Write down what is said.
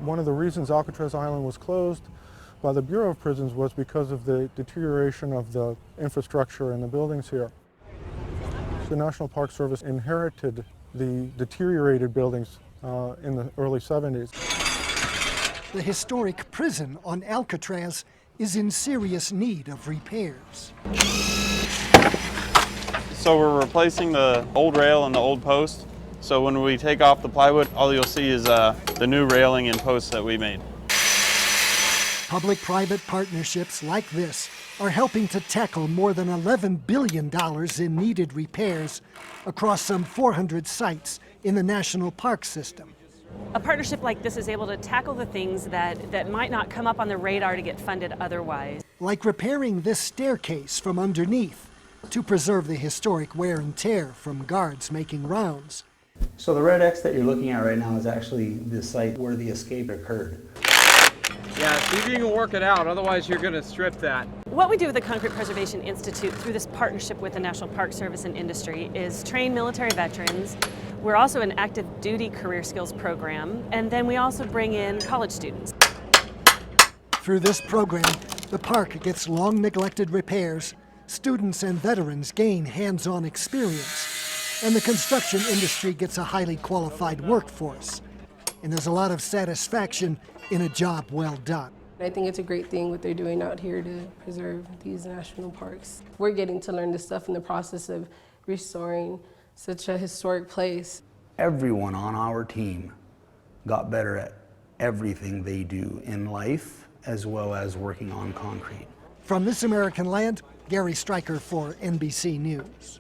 One of the reasons Alcatraz Island was closed by the Bureau of Prisons was because of the deterioration of the infrastructure and the buildings here. The National Park Service inherited the deteriorated buildings in the early 70s. The historic prison on Alcatraz is in serious need of repairs. So we're replacing the old rail and the old post. So when we take off the plywood, all you'll see is the new railing and posts that we made. Public-private partnerships like this are helping to tackle more than $11 billion in needed repairs across some 400 sites in the national park system. A partnership like this is able to tackle the things that might not come up on the radar to get funded otherwise. Like repairing this staircase from underneath to preserve the historic wear and tear from guards making rounds. So the red X that you're looking at right now is actually the site where the escape occurred. Yeah, see if you can work it out, otherwise you're going to strip that. What we do with the Concrete Preservation Institute through this partnership with the National Park Service and industry is train military veterans. We're also an active duty career skills program, and then we also bring in college students. Through this program, the park gets long neglected repairs, students and veterans gain hands-on experience, and the construction industry gets a highly qualified workforce. And there's a lot of satisfaction in a job well done. I think it's a great thing what they're doing out here to preserve these national parks. We're getting to learn this stuff in the process of restoring such a historic place. Everyone on our team got better at everything they do in life as well as working on concrete. From This American Land, Gary Strieker for NBC News.